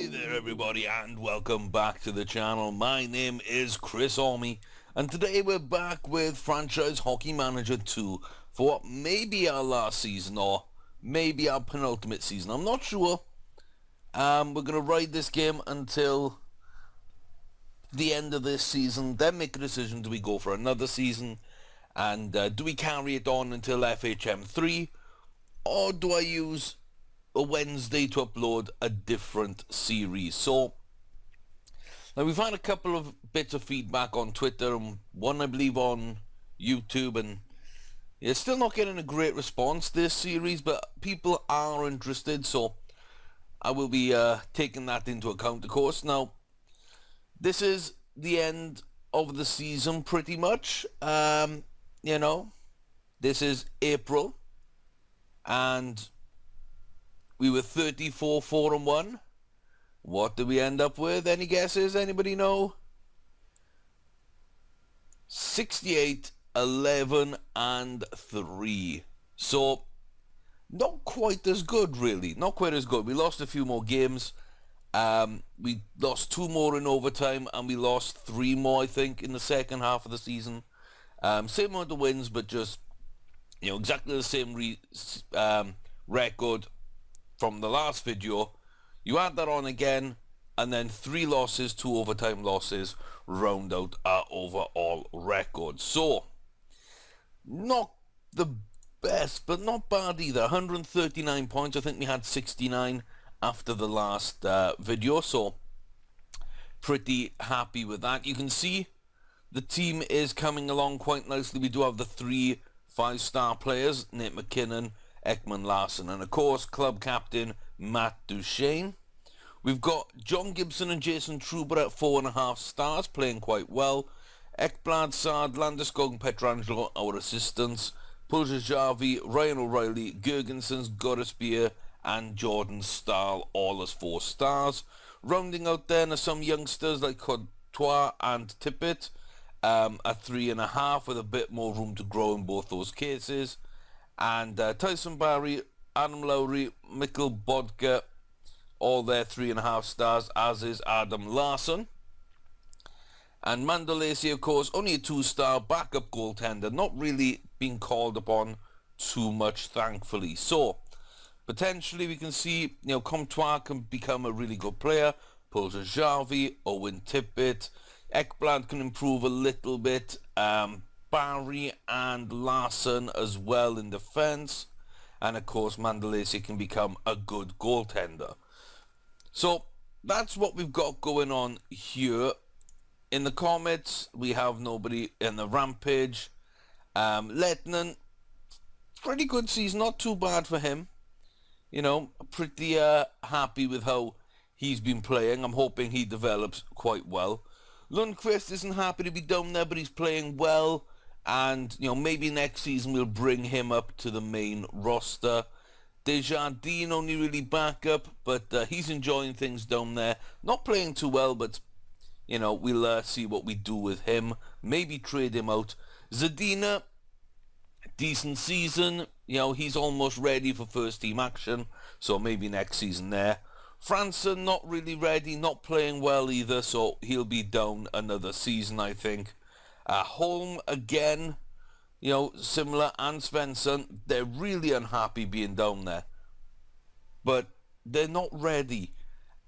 Hey there everybody and welcome back to the channel. My name is Chris Army and today we're back with Franchise Hockey Manager 2 for what may be our last season or maybe our penultimate season. I'm not sure. We're going to ride this game until the end of this season, then make a decision. Do we go for another season and do we carry it on until FHM2 or do I use a Wednesday to upload a different series? So now we've had a couple of bits of feedback on Twitter and one I believe on YouTube, and it's still not getting a great response this series, but people are interested, so I will be taking that into account, of course. Now this is the end of the season pretty much. You know, this is April and we were 34, 4-1. What did we end up with? Any guesses? Anybody know? 68, 11, and 3. So, not quite as good, really. Not quite as good. We lost a few more games. We lost 2 more in overtime, and we lost 3 more, I think, in the second half of the season. Same amount of wins, but just, you know, exactly the same record from the last video. You add that on again and then 3 losses, 2 overtime losses round out our overall record. So not the best but not bad either. 139 points. I think we had 69 after the last video, so pretty happy with that. You can see the team is coming along quite nicely. We do have the 3 5-star players, Nate McKinnon, Ekman Larson, and of course club captain Matt Duchesne. We've got John Gibson and Jason Truber at 4.5 stars, playing quite well. Ekblad, Saad, Landeskog and Petrangelo, our assistants. Puljajavi, Ryan O'Reilly, Gergensons, Gorisbeer and Jordan Stahl, all as 4 stars. Rounding out then are some youngsters like Courtois and Tippett at 3.5, with a bit more room to grow in both those cases. And Tyson Barry, Adam Lowry, Mikkel Bodka, all there 3.5 stars, as is Adam Larson. And Mandolesi, of course, only a 2-star backup goaltender, not really being called upon too much, thankfully. So potentially we can see, you know, Comtois can become a really good player. Puljajavi, Owen Tippett, Ekblad can improve a little bit. Barry and Larson as well in defense, and of course Mandolesi can become a good goaltender. So that's what we've got going on here. In the comments we have nobody in the Rampage. Lettinen, pretty good season, not too bad for him. You know, pretty happy with how he's been playing. I'm hoping he develops quite well. Lundqvist isn't happy to be down there, but he's playing well. And, you know, maybe next season we'll bring him up to the main roster. Desjardins only really backup, but he's enjoying things down there. Not playing too well, but, you know, we'll see what we do with him. Maybe trade him out. Zadina, decent season. You know, he's almost ready for first team action, so maybe next season there. Franson, not really ready, not playing well either, so he'll be down another season, I think. Holm again, you know, similar, and Svensson, they're really unhappy being down there. But they're not ready,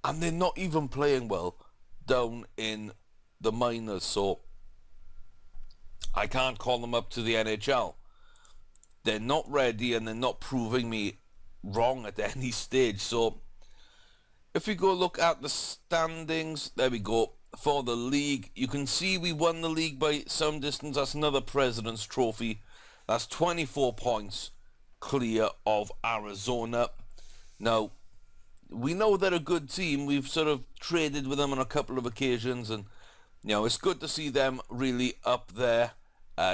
and they're not even playing well down in the minors, so I can't call them up to the NHL. They're not ready, and they're not proving me wrong at any stage. So if we go look at the standings, there we go. For the league, you can see we won the league by some distance. That's another President's Trophy. That's 24 points clear of Arizona. Now, we know they're a good team. We've sort of traded with them on a couple of occasions, and, you know, it's good to see them really up there.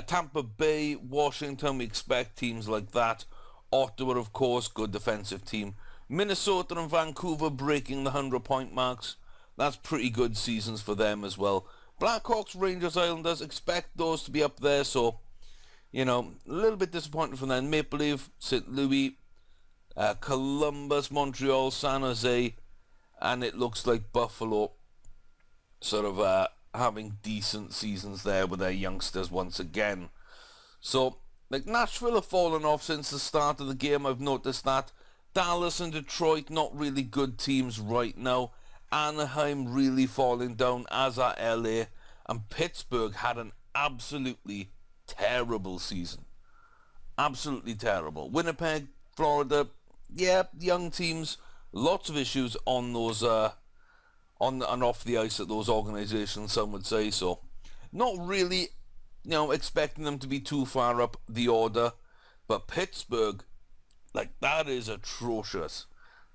Tampa Bay, Washington, we expect teams like that. Ottawa, of course, good defensive team. Minnesota and Vancouver breaking the 100-point marks. That's pretty good seasons for them as well. Blackhawks, Rangers, Islanders, expect those to be up there, so, you know, a little bit disappointed from them. Maple Leaf, St. Louis, Columbus, Montreal, San Jose, and it looks like Buffalo sort of having decent seasons there with their youngsters once again. So, like, Nashville have fallen off since the start of the game. I've noticed that. Dallas and Detroit, not really good teams right now. Anaheim really falling down, as are LA. And Pittsburgh had an absolutely terrible season. Absolutely terrible. Winnipeg, Florida, yeah, young teams. Lots of issues on those, on and off the ice at those organizations, some would say. So, not really, expecting them to be too far up the order. But Pittsburgh, like, that is atrocious.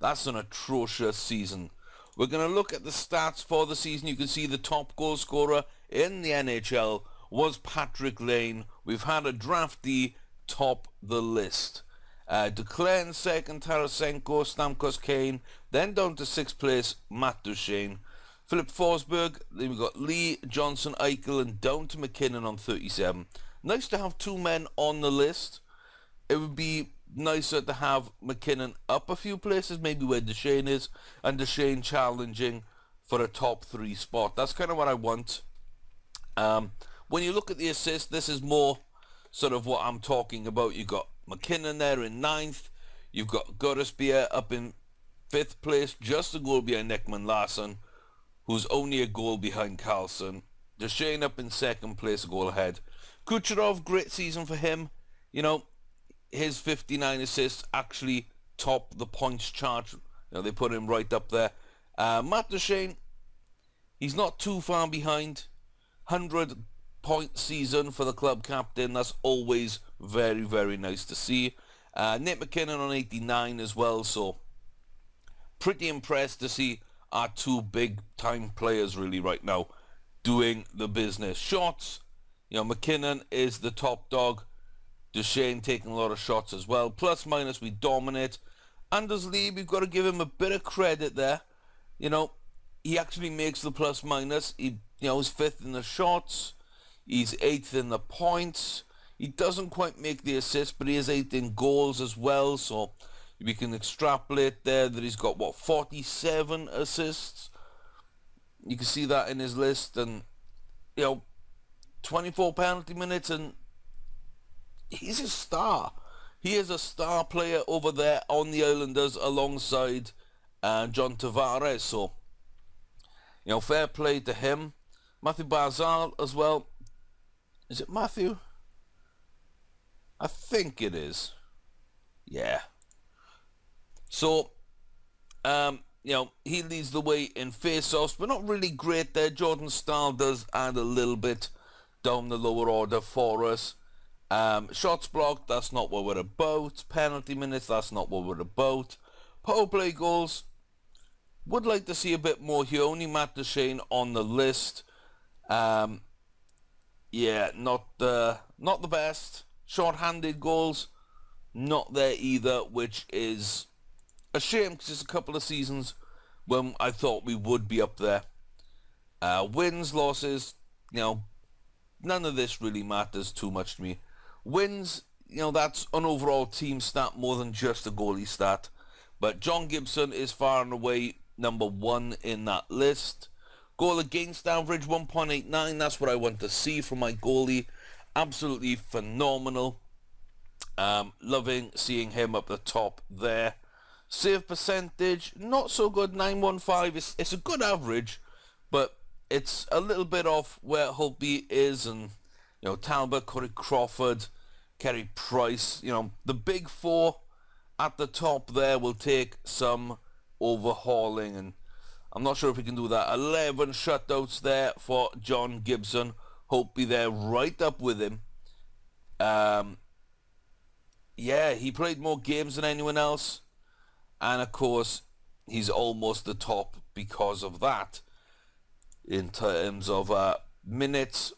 That's an atrocious season. We're going to look at the stats for the season. You can see the top goal scorer in the NHL was Patrick Lane. We've had a draftee top the list. Duclair in second, Tarasenko, Stamkos, Kane. Then down to sixth place, Matt Duchene. Philip Forsberg. Then we've got Lee, Johnson, Eichel, and down to McKinnon on 37. Nice to have two men on the list. It would be nicer to have McKinnon up a few places, maybe where Duchene is, and Duchene challenging for a top 3 spot. That's kind of what I want. When you look at the assists, this is more sort of what I'm talking about. You've got McKinnon there in 9th. You've got Guttersbeer up in 5th place, just a goal behind Ekman Larsson, who's only a goal behind Carlson. Duchene up in 2nd place, a goal ahead. Kucherov, great season for him. His 59 assists actually top the points chart. They put him right up there. Matt Duchene, he's not too far behind. 100-point season for the club captain. That's always very, very nice to see. Nate McKinnon on 89 as well. So pretty impressed to see our two big-time players really right now doing the business. Shots, McKinnon is the top dog. Duchene taking a lot of shots as well. Plus, minus, we dominate. Anders Lee, we've got to give him a bit of credit there. He actually makes the plus minus. He's 5th in the shots. He's 8th in the points. He doesn't quite make the assists, but he is 8th in goals as well. So we can extrapolate there that he's got, 47 assists. You can see that in his list. And, 24 penalty minutes, and he's a star. He is a star player over there on the Islanders alongside John Tavares. So, fair play to him. Matthew Barzal as well. Is it Matthew? I think it is. Yeah. So, he leads the way in face-offs, but not really great there. Jordan Stahl does add a little bit down the lower order for us. Shots blocked, that's not what we're about. Penalty minutes, that's not what we're about. Power play goals, would like to see a bit more here. Only Matt Duchene on the list. Yeah, not the best. Short-handed goals, not there either, which is a shame because it's a couple of seasons when I thought we would be up there. Wins, losses, none of this really matters too much to me. Wins, that's an overall team stat more than just a goalie stat. But John Gibson is far and away number 1 in that list. Goal against average 1.89. That's what I want to see from my goalie. Absolutely phenomenal. Loving seeing him up the top there. Save percentage, not so good. 915. It's a good average, but it's a little bit off where Holtby is, and Talbot, Corey Crawford, Carey Price. The big 4 at the top there will take some overhauling, and I'm not sure if we can do that. 11 shutouts there for John Gibson. Holtby there right up with him. Yeah, he played more games than anyone else, and of course he's almost the top because of that in terms of minutes.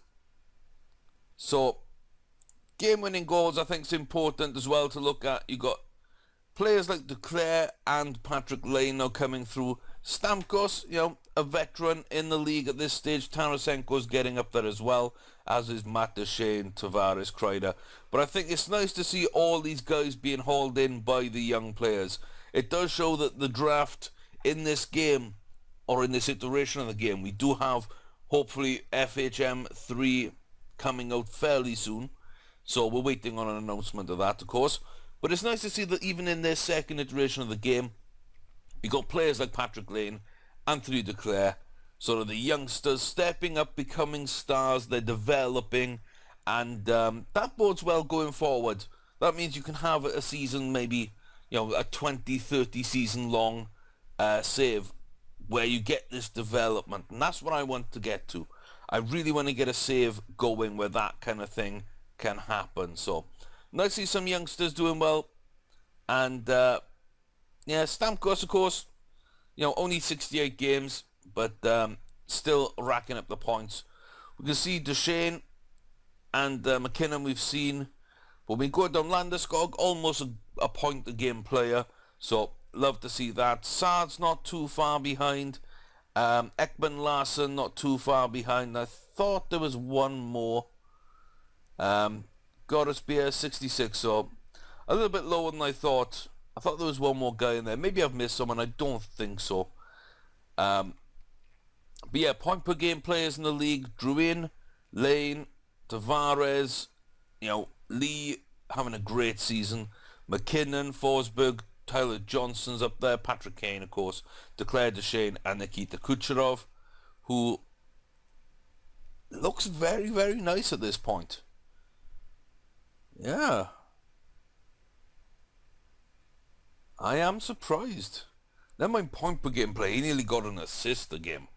So game-winning goals, I think, is important as well to look at. You got players like Duclair and Patrick Lane now coming through. Stamkos, a veteran in the league at this stage. Tarasenko's getting up there as well, as is Matt Duchene, Tavares, Kreider. But I think it's nice to see all these guys being hauled in by the young players. It does show that the draft in this game or in this iteration of the game. We do have, hopefully, FHM2 coming out fairly soon. So we're waiting on an announcement of that, of course. But it's nice to see that even in their second iteration of the game, we got players like Patrick Lane, Anthony Declare, sort of the youngsters stepping up, becoming stars. They're developing, and that bodes well going forward. That means you can have a season, maybe, you know, a 20, 30 season long save where you get this development, and that's what I want to get to. I really want to get a save going where that kind of thing can happen. So nice to see some youngsters doing well, and yeah, Stamkos, of course, you know, only 68 games, but still racking up the points. We can see Duchesne and McKinnon we've seen. But we go down Landeskog, almost a point a game player. So love to see that. Saad's not too far behind. Ekman Larsson not too far behind. I thought there was one more. Goddesbeer 66, so a little bit lower than I thought. I thought there was one more guy in there. Maybe I've missed someone. I don't think so. But yeah, point per game players in the league. Drouin, Lane, Tavares, you know, Lee having a great season. McKinnon, Forsberg, Tyler Johnson's up there. Patrick Kane, of course. Declare Duchesne and Nikita Kucherov, who looks very, very nice at this point. Yeah. I am surprised. Never mind point per game play. He nearly got an assist a game.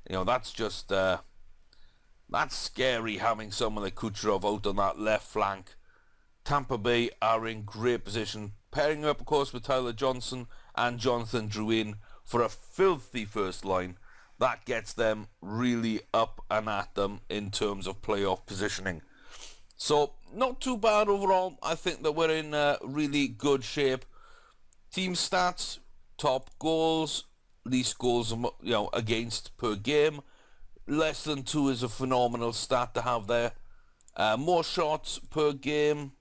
You know, that's just... that's scary, having someone like Kucherov out on that left flank. Tampa Bay are in great position, pairing up, of course, with Tyler Johnson and Jonathan Drouin for a filthy first line. That gets them really up and at them in terms of playoff positioning. So, not too bad overall. I think that we're in really good shape. Team stats, top goals, least goals, you know, against per game. Less than 2 is a phenomenal stat to have there. More shots per game.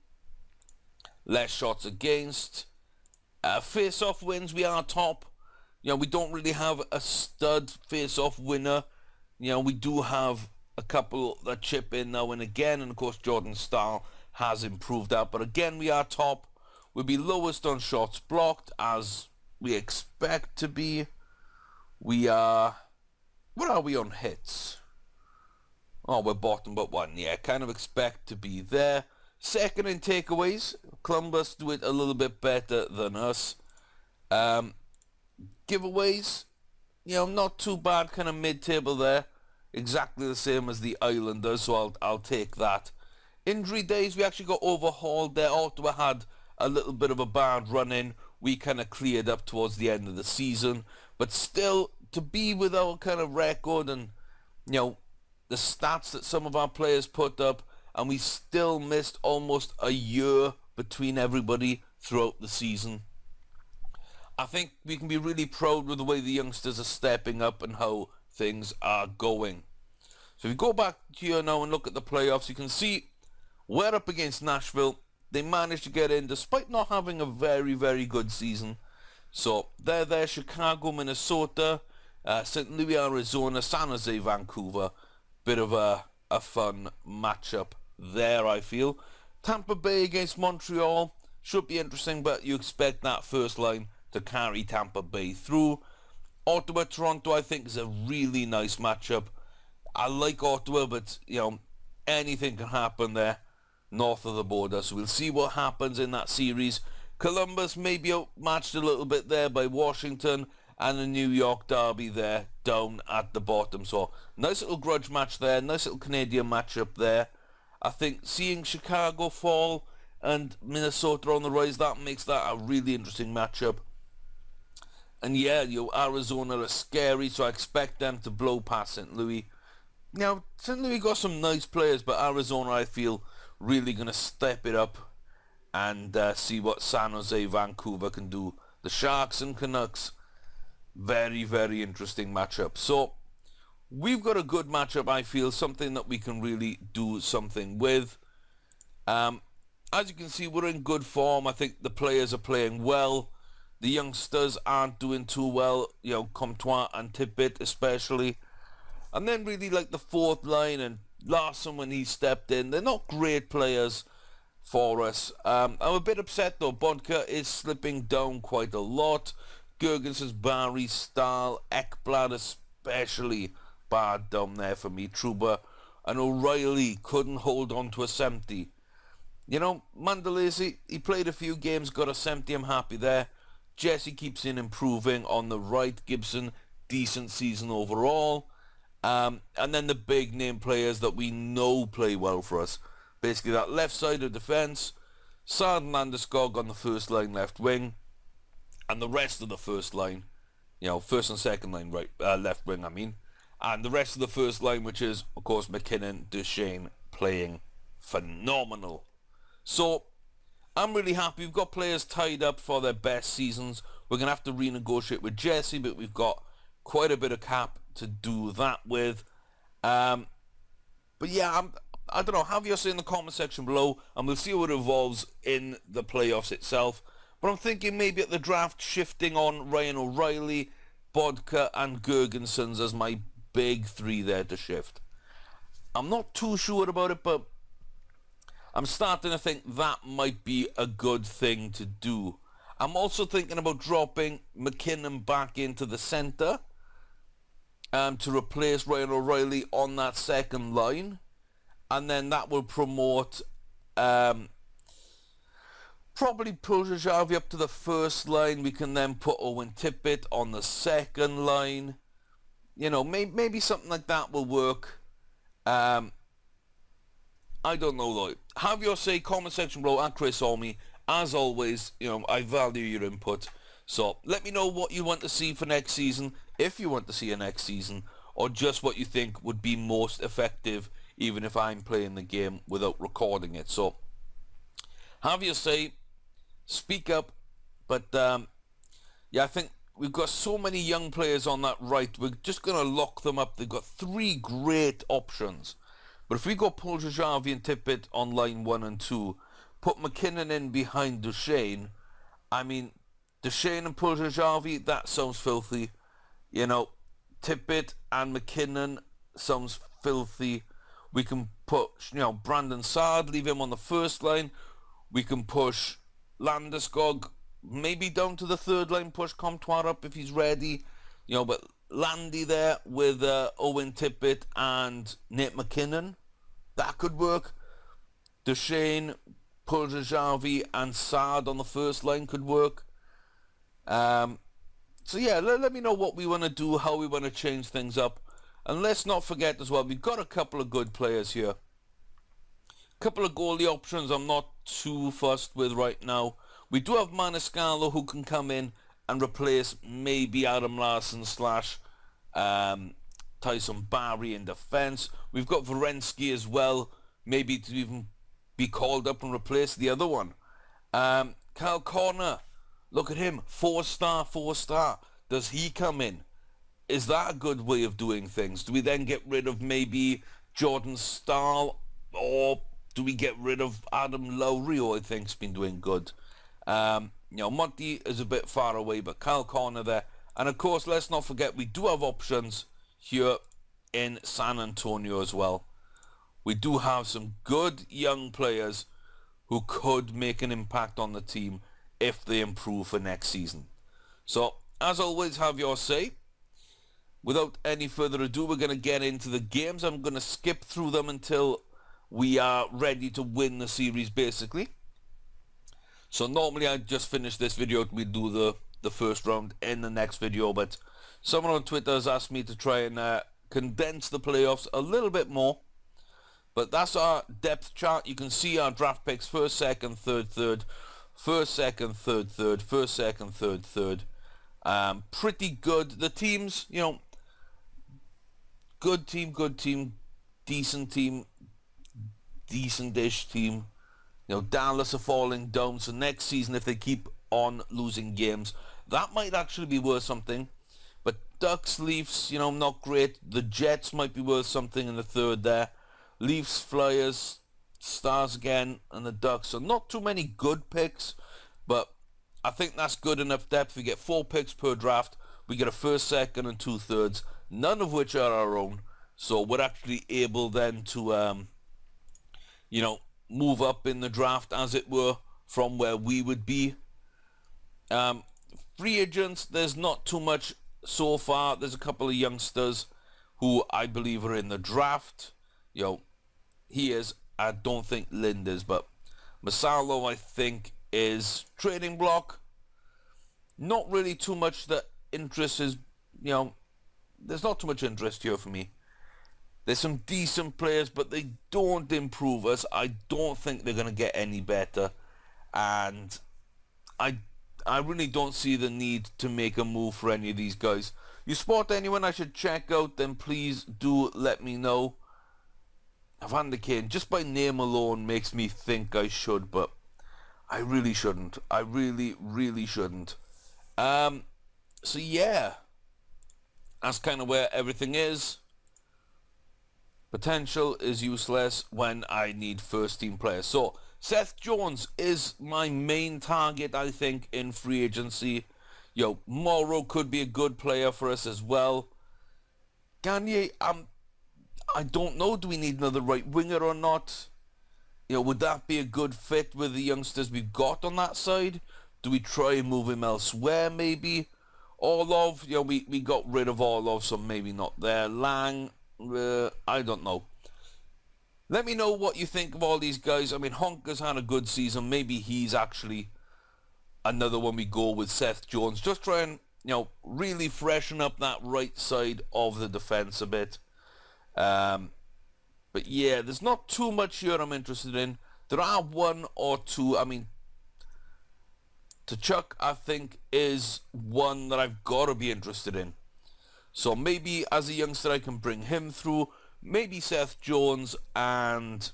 Less shots against. Face-off wins, we are top. You know, we don't really have a stud face-off winner. You know, we do have a couple that chip in now and again. And, of course, Jordan Stahl has improved that. But, again, we are top. We'll be lowest on shots blocked, as we expect to be. We are... What are we on hits? Oh, we're bottom but 1. Yeah, kind of expect to be there. Second in takeaways. Columbus do it a little bit better than us. Giveaways, you know, not too bad, kind of mid-table there. Exactly the same as the Islanders, so I'll take that. Injury days, we actually got overhauled there. Ottawa had a little bit of a bad run-in. We kind of cleared up towards the end of the season. But still, to be with our kind of record and, you know, the stats that some of our players put up, and we still missed almost a year between everybody throughout the season. I think we can be really proud with the way the youngsters are stepping up and how things are going. So if you go back here now and look at the playoffs, you can see we're up against Nashville. They managed to get in despite not having a very, very good season. So they're there. Chicago, Minnesota, St. Louis, Arizona, San Jose, Vancouver. Bit of a fun matchup there, I feel. Tampa Bay against Montreal should be interesting, but you expect that first line to carry Tampa Bay through. Ottawa, Toronto, I think is a really nice matchup. I like Ottawa, but, you know, anything can happen there north of the border. So we'll see what happens in that series. Columbus may be outmatched a little bit there by Washington, and the New York Derby there down at the bottom. So nice little grudge match there. Nice little Canadian matchup there. I think seeing Chicago fall and Minnesota on the rise, that makes that a really interesting matchup. And yeah, Arizona are scary, so I expect them to blow past St. Louis. Now, St. Louis got some nice players, but Arizona, I feel, really going to step it up and see what San Jose, Vancouver can do. The Sharks and Canucks, very, very interesting matchup. So, we've got a good matchup, I feel, something that we can really do something with. As you can see, we're in good form. I think the players are playing well. The youngsters aren't doing too well, you know, Comtois and Tippett especially. And then really like the fourth line and Larson when he stepped in. They're not great players for us. I'm a bit upset though. Bodka is slipping down quite a lot. Gergensons, Barry, Stahl, Ekblad especially bad down there for me. Truba and O'Reilly couldn't hold on to a 70. You know, Mandalese, he played a few games, got a 70, I'm happy there. Jesse keeps in improving on the right. Gibson, decent season overall. And then the big name players that we know play well for us. Basically that left side of defence, Sard and Landeskog on the first line left wing, and the rest of the first line, you know, first and second line right left wing I mean, and the rest of the first line, which is of course McKinnon, Duchesne playing phenomenal. So I'm really happy. We've got players tied up for their best seasons. We're going to have to renegotiate with Jesse, but we've got quite a bit of cap to do that with. But yeah, I don't know. Have your say in the comment section below, and we'll see how it evolves in the playoffs itself. But I'm thinking maybe at the draft, shifting on Ryan O'Reilly, Bodka, and Gergensons as my big three there to shift. I'm not too sure about it, but I'm starting to think that might be a good thing to do. I'm also thinking about dropping McKinnon back into the centre to replace Ryan O'Reilly on that second line. And then that will promote probably Puljajavi up to the first line. We can then put Owen Tippett on the second line. You know, maybe something like that will work. I don't know though. Have your say, comment section below at Chris Orme. As always, you know, I value your input. So let me know what you want to see for next season, if you want to see a next season, or just what you think would be most effective, even if I'm playing the game without recording it. So have your say, speak up. But yeah, I think we've got so many young players on that right. We're just going to lock them up. They've got three great options. But if we go Puljajavi and Tippett on line 1 and 2, put McKinnon in behind Duchesne, I mean, Duchesne and Puljajavi, that sounds filthy. You know, Tippett and McKinnon sounds filthy. We can put, you know, Brandon Sard, leave him on the first line. We can push Landeskog maybe down to the third line, push Comtois up if he's ready. You know, but Landy there with Owen Tippett and Nate McKinnon, that could work. Duchesne, Puljajavi and Sard on the first line could work. So yeah, let me know what we want to do, how we want to change things up. And let's not forget as well, we've got a couple of good players here. A couple of goalie options I'm not too fussed with right now. We do have Maniscalco who can come in and replace maybe Adam Larson / Tyson Barry in defence. We've got Varensky as well, maybe to even be called up and replace the other one. Kyle Connor, look at him, 4-star. Does he come in? Is that a good way of doing things? Do we then get rid of maybe Jordan Stahl, or do we get rid of Adam Lowry, who I think's been doing good? You know, Monty is a bit far away, but Kyle Connor there. And of course, let's not forget, we do have options here in San Antonio as well. We do have some good young players who could make an impact on the team if they improve for next season. So, as always, have your say. Without any further ado, we're going to get into the games. I'm going to skip through them until we are ready to win the series, basically. So normally I just finish this video, we do the first round in the next video, but someone on Twitter has asked me to try and condense the playoffs a little bit more. But that's our depth chart. You can see our draft picks: first, second, third, first, second, third, first, second, third. Pretty good. The teams, you know, good team, decent team, decent-ish team. You know, Dallas are falling down, so next season if they keep on losing games, that might actually be worth something. But Ducks, Leafs, you know, not great. The Jets might be worth something in the third there. Leafs, Flyers, Stars again, and the Ducks. So not too many good picks, but I think that's good enough depth. We get 4 picks per draft. We get a first, second, and 2/3, none of which are our own. So we're actually able then to, move up in the draft, as it were, from where we would be. Free agents, there's not too much so far. There's a couple of youngsters who I believe are in the draft. He is. I don't think Lind is, but Masalo, I think, is trading block. Not really too much that interest is, there's not too much interest here for me. There's some decent players, but they don't improve us. I don't think they're going to get any better. And I really don't see the need to make a move for any of these guys. You spot anyone I should check out, then please do let me know. Van der Kane, just by name alone, makes me think I should, but I really shouldn't. I really, really shouldn't. So yeah, that's kind of where everything is. Potential is useless when I need first team players. So Seth Jones is my main target, I think, in free agency. Morrow could be a good player for us as well. Gagne, I don't know, do we need another right winger or not? Would that be a good fit with the youngsters we've got on that side? Do we try and move him elsewhere, maybe? Orlov, we got rid of Orlov, so maybe not there. Lang, I don't know. Let me know what you think of all these guys. I mean, Honka's had a good season. Maybe he's actually another one we go with Seth Jones. Just try and, really freshen up that right side of the defense a bit. But yeah, there's not too much here I'm interested in. There are one or two. I mean, T'Chuk, I think, is one that I've got to be interested in. So maybe as a youngster I can bring him through. Maybe Seth Jones, and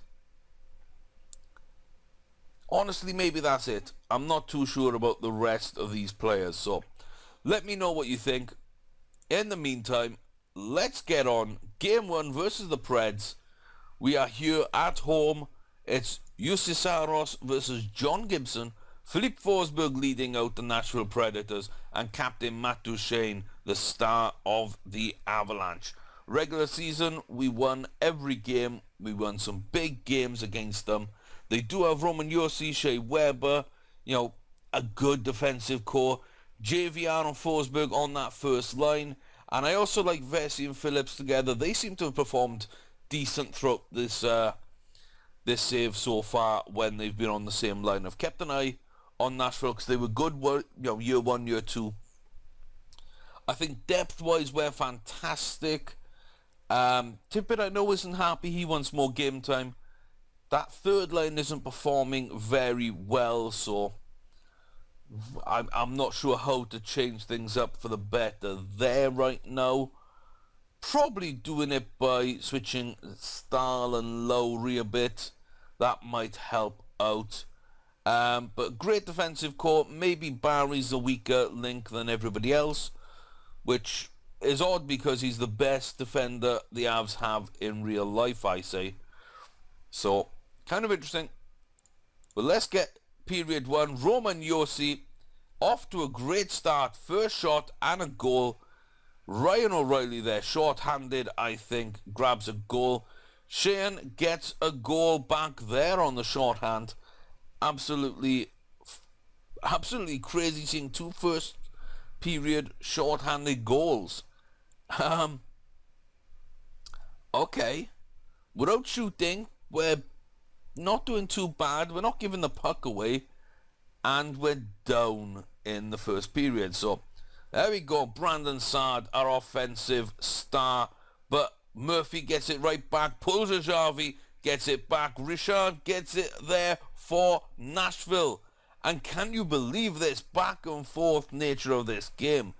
honestly, maybe that's it. I'm not too sure about the rest of these players. So let me know what you think. In the meantime, let's get on. Game 1 versus the Preds. We are here at home. It's Yusisaros versus John Gibson. Philippe Forsberg leading out the Nashville Predators, and Captain Matt Duchene, the star of the Avalanche. Regular season, we won every game. We won some big games against them. They do have Roman Josi, Shea Weber, a good defensive core. JVR and Forsberg on that first line. And I also like Vesey and Phillips together. They seem to have performed decent throughout this save so far when they've been on the same line. I've kept an eye on Nashville because they were good, year 1, year 2. I think depth-wise, we're fantastic. Tippett, I know, isn't happy. He wants more game time. That third line isn't performing very well, so I'm not sure how to change things up for the better there right now. Probably doing it by switching Stahl and Lowry a bit. That might help out. But great defensive core. Maybe Barry's a weaker link than everybody else, which is odd because he's the best defender the Avs have in real life, I say. So, kind of interesting. But let's get period 1. Roman Josi off to a great start. First shot and a goal. Ryan O'Reilly there, short-handed, I think, grabs a goal. Shane gets a goal back there on the shorthand. Absolutely crazy seeing 2 first period short-handed goals. Okay. Without shooting, we're not doing too bad. We're not giving the puck away. And we're down in the first period. So, there we go. Brandon Saad, our offensive star. But Murphy gets it right back. Puljajavi gets it back. Richard gets it there for Nashville. And can you believe this back and forth nature of this game?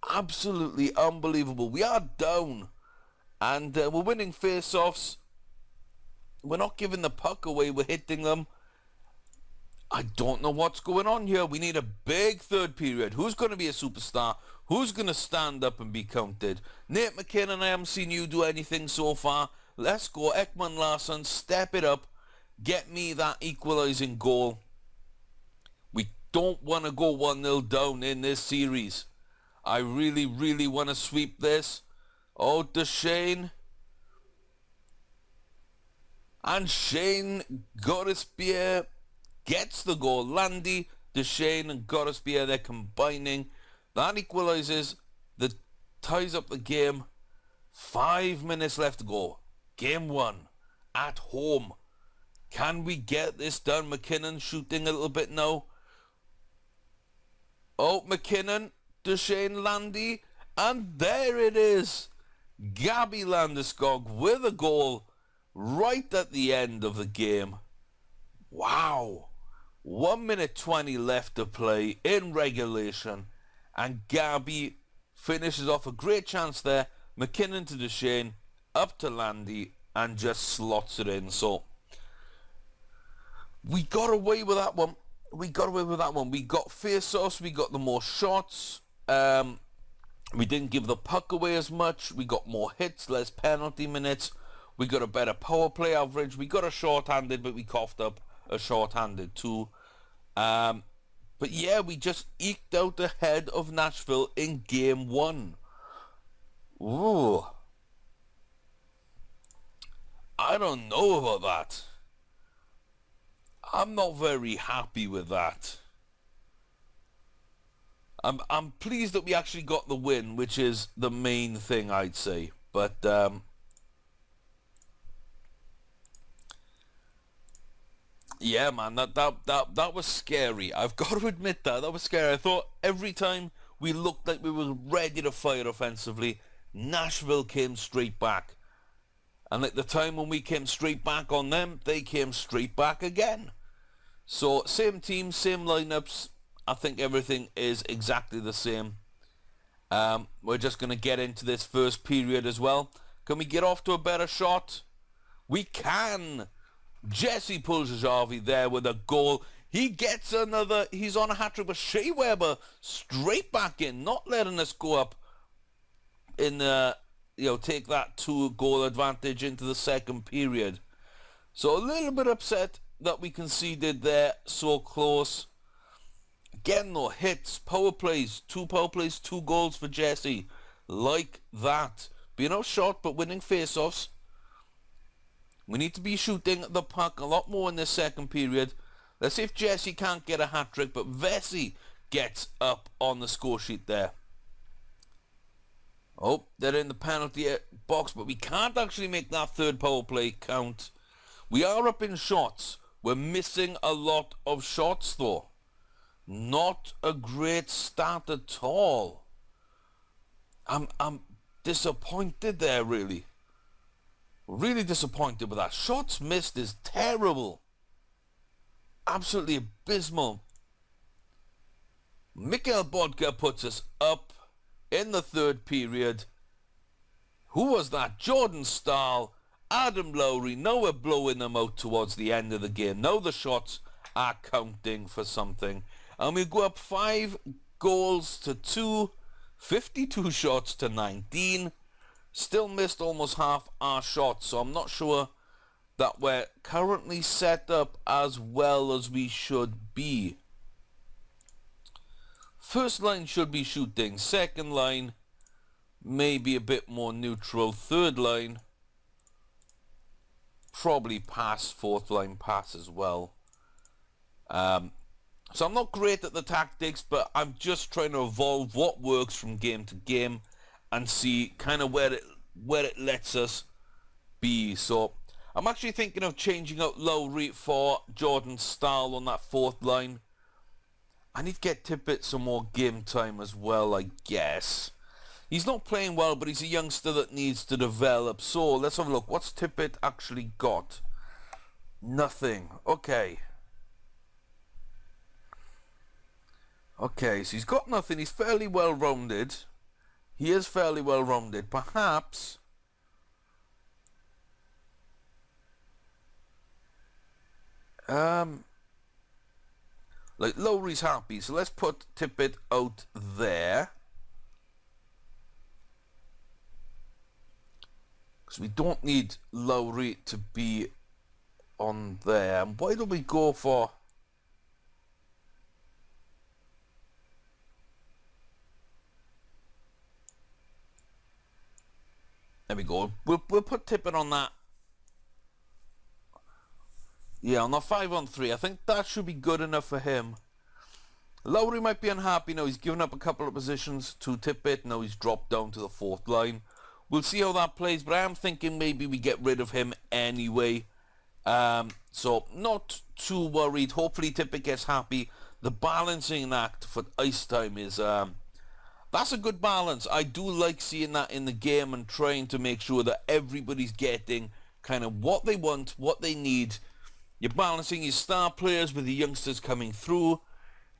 Absolutely unbelievable. We are down. And we're winning face-offs. We're not giving the puck away. We're hitting them. I don't know what's going on here. We need a big third period. Who's going to be a superstar? Who's going to stand up and be counted? Nate McKinnon, I haven't seen you do anything so far. Let's go. Ekman Larsson, step it up. Get me that equalising goal. We don't want to go 1-0 down in this series. I really, really want to sweep this. Oh, Deshane. And Shane Gorisbeer gets the goal. Landy, Deshane and Gorisbeer, they're combining. That equalises, that ties up the game. 5 minutes left to go. Game 1 at home. Can we get this done? McKinnon shooting a little bit now. Oh, McKinnon, Deshane, Landy, and there it is. Gabby Landeskog with a goal right at the end of the game. Wow. 1 minute 20 left to play in regulation, and Gabby finishes off a great chance there. McKinnon to Deshane, up to Landy, and just slots it in. So we got away with that one. We got face-offs, we got the more shots. We didn't give the puck away as much. We got more hits, less penalty minutes. We got a better power play average. We got a short-handed, but we coughed up a short-handed too. But yeah, we just eked out ahead of Nashville in game 1. Ooh. I don't know about that. I'm not very happy with that. I'm pleased that we actually got the win, which is the main thing, I'd say. But yeah, man, that was scary. I've got to admit that was scary. I thought every time we looked like we were ready to fire offensively, Nashville came straight back. And at the time when we came straight back on them, they came straight back again. So, same team, same lineups. I think everything is exactly the same. We're just going to get into this first period as well. Can we get off to a better shot? We can! Jesse Puljajavi there with a goal. He gets another. He's on a hat-trick, but Shea Weber straight back in, not letting us go up in take that 2-goal advantage into the second period. So a little bit upset that we conceded there so close. Again though, hits, power plays, 2 power plays, 2 goals for Jesse. Like that. Being outshot but winning face-offs. We need to be shooting the puck a lot more in this second period. Let's see if Jesse can't get a hat-trick, but Vesey gets up on the score sheet there. Oh, they're in the penalty box, but we can't actually make that third power play count. We are up in shots. We're missing a lot of shots, though. Not a great start at all. I'm disappointed there, really. Really disappointed with that. Shots missed is terrible. Absolutely abysmal. Mikhail Bodka puts us up in the third period. Who was that? Jordan Stahl, Adam Lowry. Now we're blowing them out towards the end of the game. Now the shots are counting for something. And we go up 5 goals to 2. 52 shots to 19. Still missed almost half our shots. So I'm not sure that we're currently set up as well as we should be. First line should be shooting. Second line, maybe a bit more neutral. Third line, probably pass. Fourth line, pass as well. So I'm not great at the tactics, but I'm just trying to evolve what works from game to game and see kind of where it lets us be. So I'm actually thinking of changing out Lowry for Jordan Stahl on that fourth line. I need to get Tippett some more game time as well, I guess. He's not playing well, but he's a youngster that needs to develop. So let's have a look. What's Tippett actually got? Nothing. Okay. Okay, so he's got nothing. He's fairly well-rounded. He is fairly well-rounded. Perhaps like Lowry's happy, so let's put Tippett out there. Because we don't need Lowry to be on there. And why don't we go for... we go. We'll put Tippett on that. Yeah, on the 5-on-3. I think that should be good enough for him. Lowry might be unhappy now. He's given up a couple of positions to Tippett. Now he's dropped down to the 4th line. We'll see how that plays, but I am thinking maybe we get rid of him anyway. So not too worried. Hopefully Tippett gets happy. The balancing act for ice time is that's a good balance. I do like seeing that in the game and trying to make sure that everybody's getting kind of what they want, what they need. You're balancing your star players with the youngsters coming through.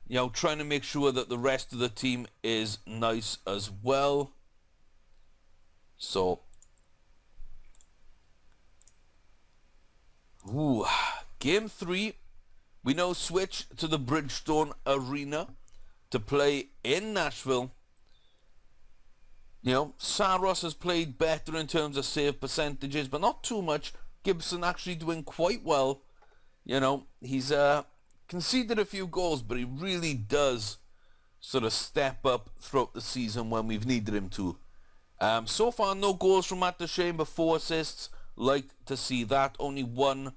You know, trying to make sure that the rest of the team is nice as well. So, Game 3, we now switch to the Bridgestone Arena to play in Nashville. You know, Saros has played better in terms of save percentages, but not too much. Gibson actually doing quite well. You know, he's conceded a few goals, but he really does sort of step up throughout the season when we've needed him to. So far, no goals from Matt Duchene, but 4 assists. Like to see that. Only 1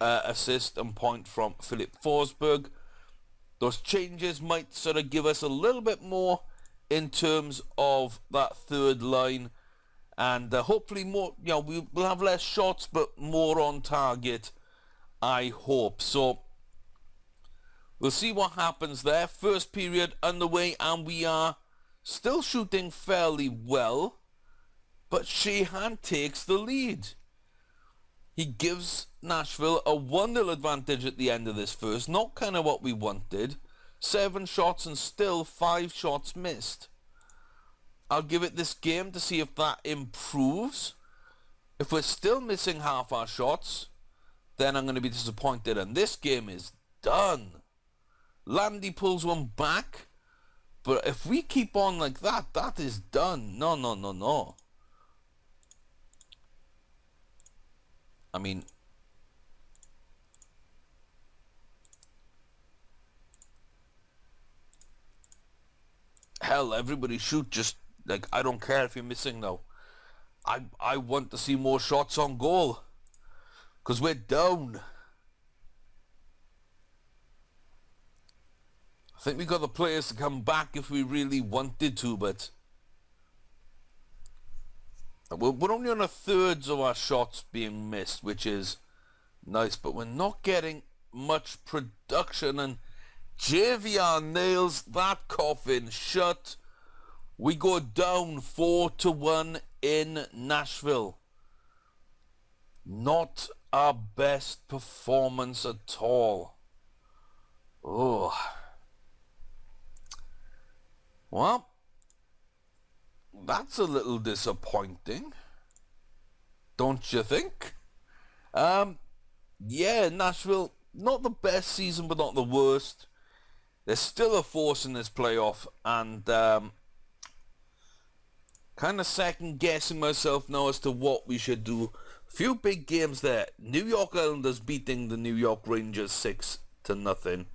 assist and point from Philip Forsberg. Those changes might sort of give us a little bit more in terms of that 3rd line. And hopefully more, you know, we'll have less shots, but more on target, I hope. So, we'll see what happens there. First period underway, and we are still shooting fairly well, but Sheehan takes the lead. He gives Nashville a 1-0 advantage at the end of this first. Not kind of what we wanted. 7 shots and still 5 shots missed. I'll give it this game to see if that improves. If we're still missing half our shots, then I'm going to be disappointed. And this game is done. Landy pulls one back. But if we keep on like that, that is done. No, no, no, no. I mean, hell, everybody shoot. Just, like, I don't care if you're missing now. I want to see more shots on goal. Because we're down. I think we got the players to come back if we really wanted to, but we're only on 1/3 of our shots being missed, which is nice, but we're not getting much production, and JVR nails that coffin shut. We go down 4-1 in Nashville. Not our best performance at all. Oh. Well, that's a little disappointing, don't you think? Yeah, Nashville, not the best season, but not the worst. There's still a force in this playoff, and kind of second guessing myself now as to what we should do. Few big games there. New York Islanders beating the New York Rangers 6-0.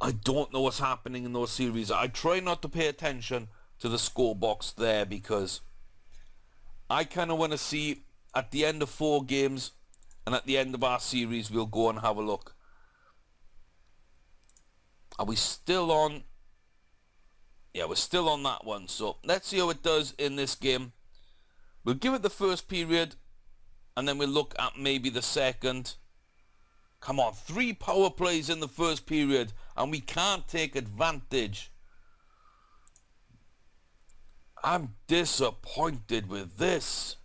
I don't know what's happening in those series. I try not to pay attention to the score box there because I kind of want to see at the end of 4 games and at the end of our series we'll go and have a look. Are we still on? Yeah, we're still on that one. So let's see how it does in this game. We'll give it the first period and then we'll look at maybe the second. Come on, 3 power plays in the first period and we can't take advantage. I'm disappointed with this.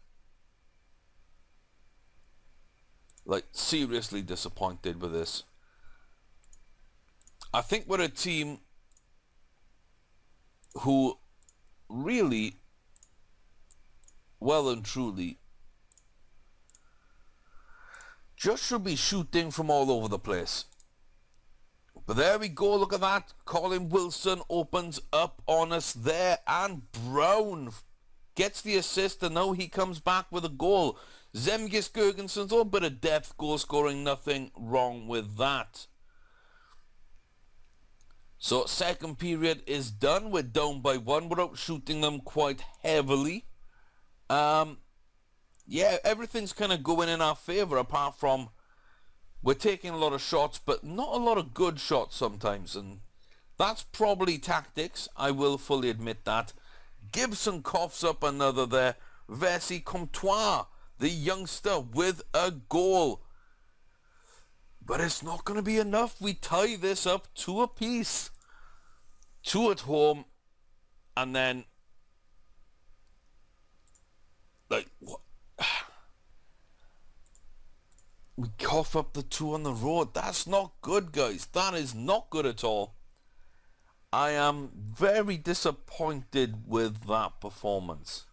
Like, seriously disappointed with this. I think we're a team who really, well and truly, just should be shooting from all over the place. But there we go, look at that. Colin Wilson opens up on us there, and Brown gets the assist, and now he comes back with a goal. Zemgus Girgenssen's a little bit of depth, goal scoring, nothing wrong with that. So second period is done. We're down by 1. We're out shooting them quite heavily. yeah, everything's kind of going in our favour, apart from we're taking a lot of shots, but not a lot of good shots sometimes, and that's probably tactics. I will fully admit that. Gibson coughs up another there. Vesey Comtois, the youngster, with a goal. But it's not going to be enough. We tie this up 2 apiece. 2 at home, and then, like, what? We cough up the 2 on the road. That's not good, guys. That is not good at all. I am very disappointed with that performance.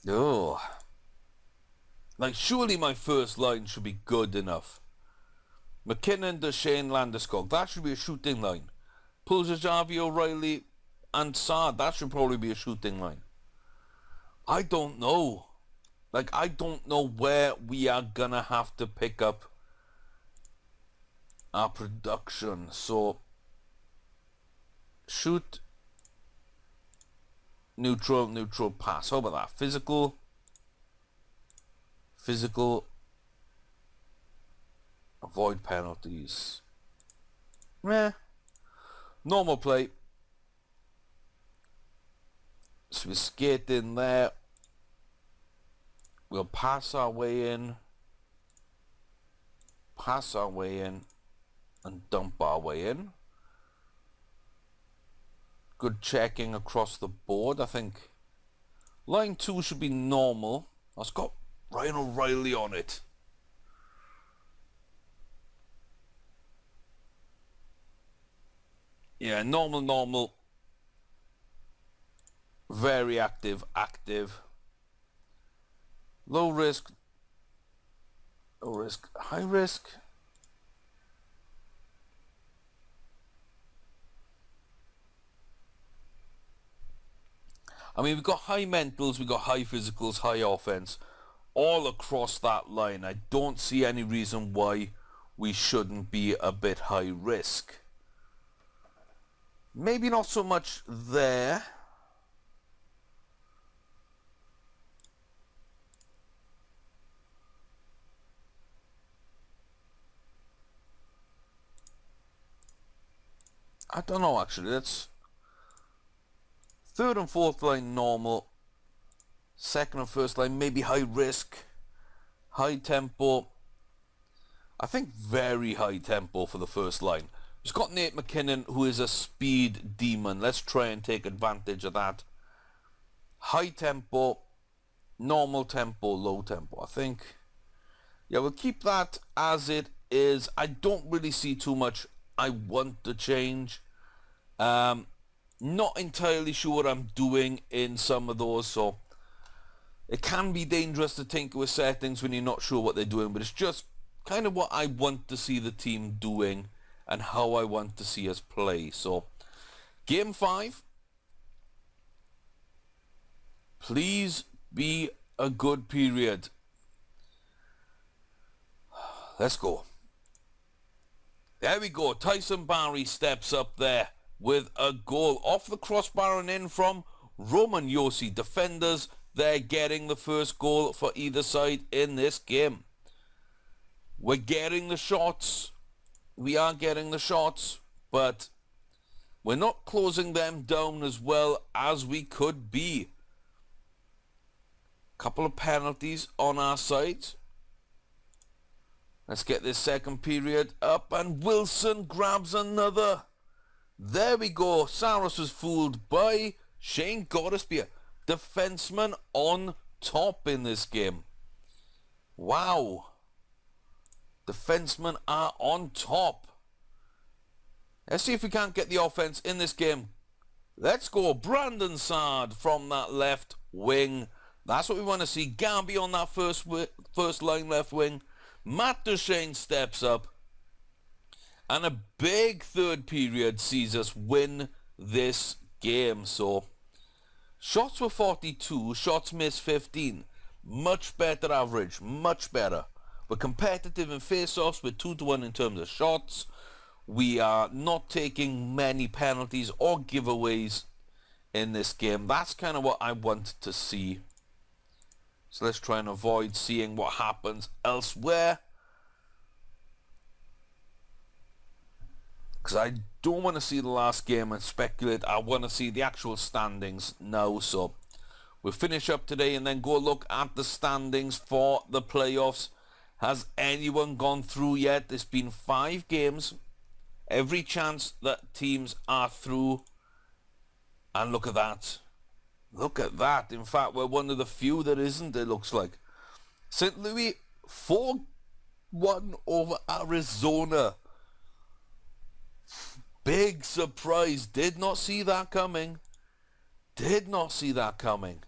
Oh. Like, surely my first line should be good enough. McKinnon, Duchesne, Landeskog. That should be a shooting line. Puljajavi, O'Reilly, and Saad. That should probably be a shooting line. I don't know. Like, I don't know where we are gonna have to pick up our production. So, shoot, neutral, neutral, pass. How about that? Physical, avoid penalties. Meh. Normal play. So we skate in there. We'll pass our way in, and dump our way in. Good checking across the board. I think line 2 should be normal. That's got Ryan O'Reilly on it. Yeah, normal. Very active. Low risk, high risk. I mean, we've got high mentals, we've got high physicals, high offense, all across that line. I don't see any reason why we shouldn't be a bit high risk. Maybe not so much there. I don't know, actually. That's third and fourth line normal. Second and first line maybe high risk, high tempo. I think very high tempo for the first line. He's got Nate McKinnon, who is a speed demon. Let's try and take advantage of that. High tempo, normal tempo, low tempo. I think, yeah, we'll keep that as it is. I don't really see too much I want to change. Not entirely sure what I'm doing in some of those, so it can be dangerous to tinker with settings when you're not sure what they're doing, but it's just kind of what I want to see the team doing and how I want to see us play. So, game 5. Please be a good period. Let's go. There we go. Tyson Barry steps up there with a goal off the crossbar and in from Roman Josi. Defenders, they're getting the first goal for either side in this game. We're getting the shots. We are getting the shots, but we're not closing them down as well as we could be. Couple of penalties on our side. Let's get this second period up, and Wilson grabs another. There we go. Saros was fooled by Shane Gordespierre. Defenseman on top in this game. Wow. Defensemen are on top. Let's see if we can't get the offense in this game. Let's go. Brandon Saad from that left wing. That's what we want to see. Gabby on that first line left wing. Matt Duchesne steps up. And a big third period sees us win this game. So, shots were 42. Shots missed 15. Much better average. Much better. We're competitive in face-offs with 2-1 in terms of shots. We are not taking many penalties or giveaways in this game. That's kind of what I want to see. So let's try and avoid seeing what happens elsewhere, because I don't want to see the last game and speculate. I want to see the actual standings now. So we'll finish up today and then go look at the standings for the playoffs. Has anyone gone through yet? There's been 5 games. Every chance that teams are through. And look at that. Look at that. In fact, we're one of the few that isn't, it looks like. St. Louis 4-1 over Arizona. Big surprise. Did not see that coming. Did not see that coming.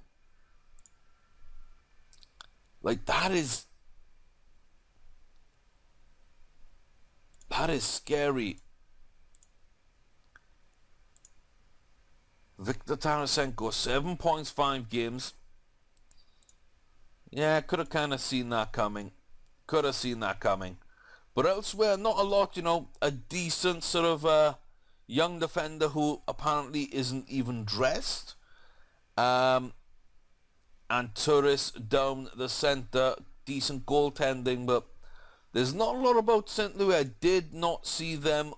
Like, that is scary. Victor Tarasenko, 7 points, 5 games. Yeah, could have kind of seen that coming. Could have seen that coming. But elsewhere, not a lot, you know. A decent sort of young defender who apparently isn't even dressed. And Turris down the centre. Decent goaltending, but there's not a lot about St. Louis. I did not see them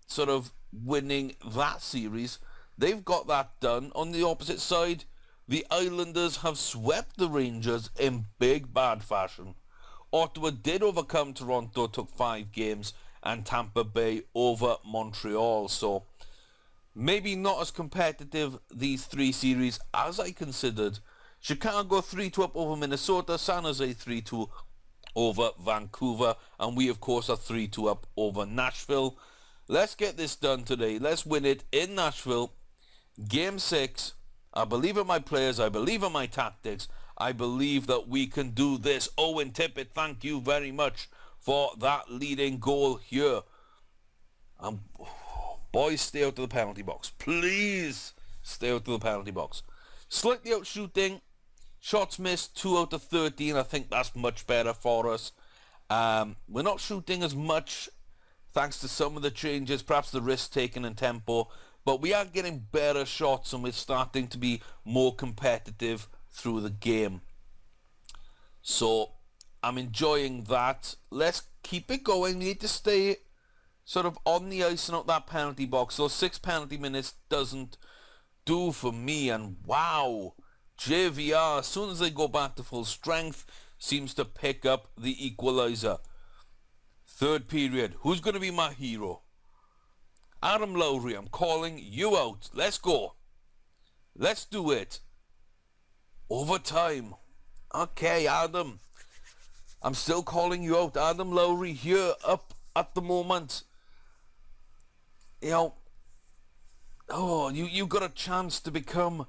sort of winning that series. They've got that done. On the opposite side, the Islanders have swept the Rangers in big bad fashion. Ottawa did overcome Toronto, took 5 games, and Tampa Bay over Montreal. So maybe not as competitive these 3 series as I considered. Chicago 3-2 up over Minnesota, San Jose 3-2 over Vancouver, and we of course are 3-2 up over Nashville. Let's get this done today. Let's win it in Nashville. Game 6, I believe in my players, I believe in my tactics, I believe that we can do this. Owen Tippett, thank you very much for that leading goal here. Boys, stay out of the penalty box. Please stay out of the penalty box. Slightly out shooting, shots missed, 2 out of 13, I think that's much better for us. We're not shooting as much thanks to some of the changes, perhaps the risk taken and tempo. But we are getting better shots and we're starting to be more competitive through the game. So I'm enjoying that. Let's keep it going. We need to stay sort of on the ice and out that penalty box. Those 6 penalty minutes doesn't do for me. And wow, JVR, as soon as they go back to full strength, seems to pick up the equalizer. 3rd period. Who's going to be my hero? Adam Lowry, I'm calling you out. Let's go. Let's do it. Overtime. Okay, Adam. I'm still calling you out. Adam Lowry here up at the moment. You know, you got a chance to become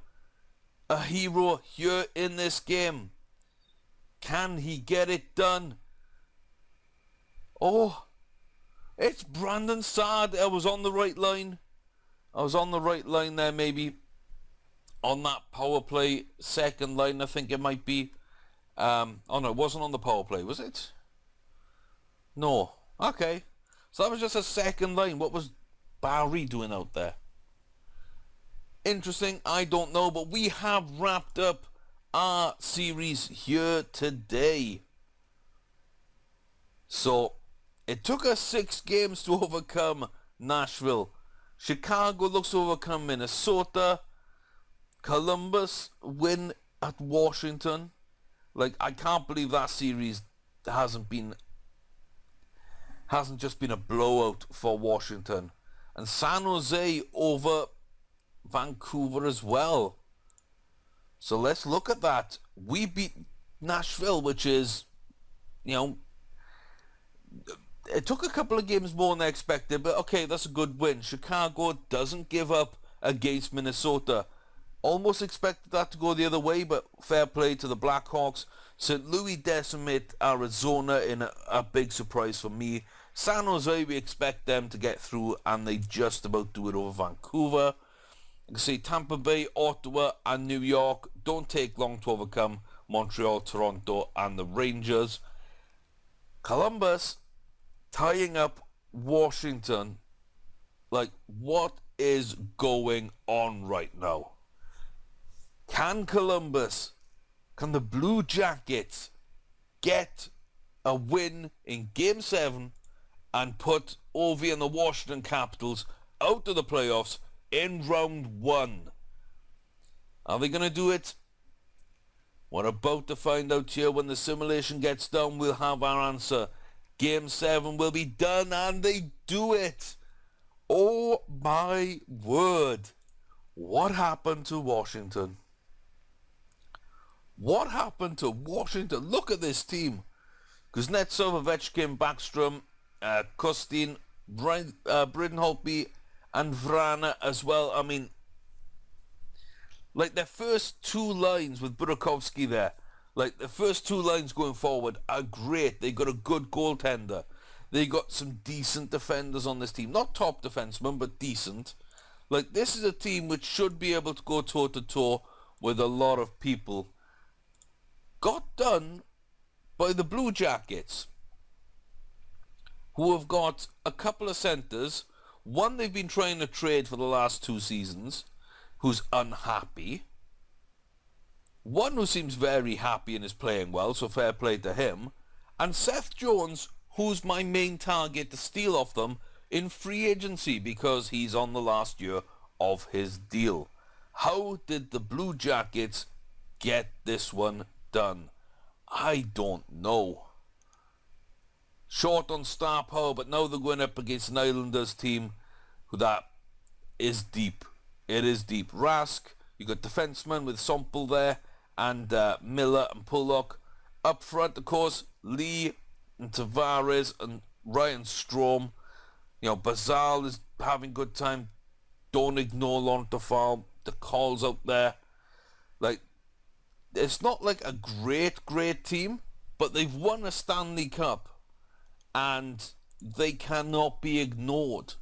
a hero here in this game. Can he get it done? Oh, it's Brandon Saad. I was on the right line. I was on the right line there, maybe. On that power play, 2nd line, I think it might be. Oh no, it wasn't on the power play, was it? No. Okay. So that was just a 2nd line. What was Barry doing out there? Interesting. I don't know, but we have wrapped up our series here today. So it took us 6 games to overcome Nashville. Chicago looks to overcome Minnesota. Columbus win at Washington. Like, I can't believe that series hasn't just been a blowout for Washington. And San Jose over Vancouver as well. So let's look at that. We beat Nashville, which is, you know, it took a couple of games more than I expected, but okay, that's a good win. Chicago doesn't give up against Minnesota. Almost expected that to go the other way, but fair play to the Blackhawks. St. Louis decimate Arizona in a big surprise for me. San Jose, we expect them to get through, and they just about do it over Vancouver. You can see Tampa Bay, Ottawa, and New York don't take long to overcome Montreal, Toronto, and the Rangers. Columbus tying up Washington. Like, what is going on right now? Can the Blue Jackets get a win in Game 7 and put Ovi and the Washington Capitals out of the playoffs in round 1? Are they going to do it? We're about to find out here. When the simulation gets done, we'll have our answer. Game 7 will be done, and they do it. Oh my word. What happened to Washington? What happened to Washington? Look at this team. Kuznetsov, Ovechkin, Backstrom, Kostin, Braden Holtby, and Vrana as well. I mean, like, their first two lines with Burakovsky there, like, the first two lines going forward are great. They got a good goaltender. They got some decent defenders on this team. Not top defensemen, but decent. Like, this is a team which should be able to go toe-to-toe with a lot of people. Got done by the Blue Jackets, who have got a couple of centres. One they've been trying to trade for the last 2 seasons, who's unhappy. One who seems very happy and is playing well, so fair play to him. And Seth Jones, who's my main target to steal off them in free agency because he's on the last year of his deal. How did the Blue Jackets get this one done? I don't know. Short on star power, but now they're going up against an Islanders team who that is deep. It is deep. Rask, you got defensemen with Sompel there, and Miller and Pullock. Up front, of course, Lee and Tavares and Ryan Strome. You know, Bazal is having good time. Don't ignore Lontafal. The calls out there. Like, it's not like a great team, but they've won a Stanley Cup, and they cannot be ignored.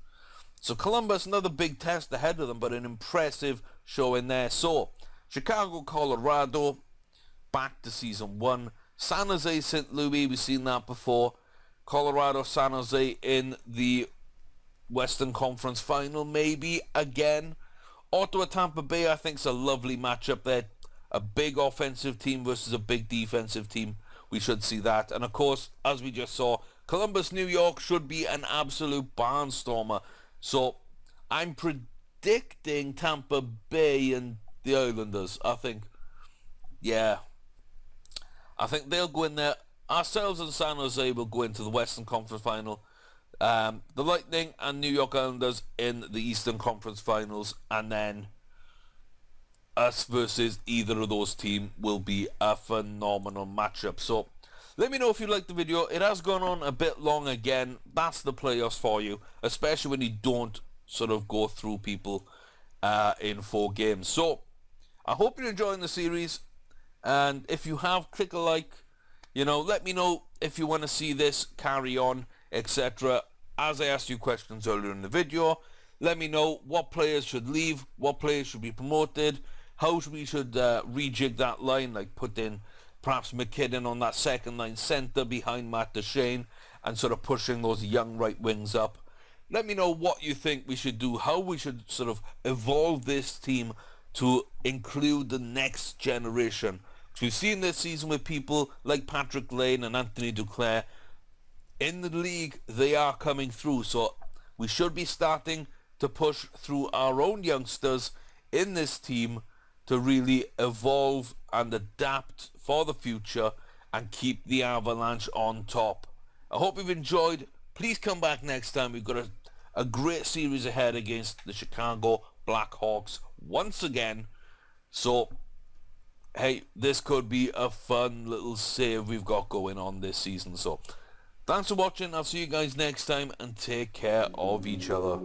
So Columbus, another big test ahead of them, but an impressive showing there. So, Chicago, Colorado, back to season 1. San Jose, St. Louis, we've seen that before. Colorado, San Jose in the Western Conference Final, maybe again. Ottawa, Tampa Bay, I think is a lovely matchup there. A big offensive team versus a big defensive team. We should see that. And of course, as we just saw, Columbus, New York should be an absolute barnstormer. So, I'm predicting Tampa Bay and the Islanders. I think, yeah. I think they'll go in there. Ourselves and San Jose will go into the Western Conference Final. The Lightning and New York Islanders in the Eastern Conference Finals. And then us versus either of those teams will be a phenomenal matchup. So, let me know if you liked the video. It has gone on a bit long again. That's the playoffs for you, especially when you don't sort of go through people in 4 games. So, I hope you're enjoying the series, and if you have, click a like. You know, let me know if you want to see this carry on, etc. As I asked you questions earlier in the video, let me know what players should leave, what players should be promoted, how we should rejig that line, like put in perhaps McKinnon on that second line center behind Matt Duchene and sort of pushing those young right wings up. Let me know what you think we should do, how we should sort of evolve this team to include the next generation. Because we've seen this season with people like Patrick Lane and Anthony Duclair. In the league, they are coming through. So we should be starting to push through our own youngsters in this team to really evolve and adapt for the future and keep the Avalanche on top. I hope you've enjoyed. Please come back next time. We've got a great series ahead against the Chicago Blackhawks once again. So, hey, this could be a fun little save we've got going on this season. So, thanks for watching. I'll see you guys next time, and take care of each other.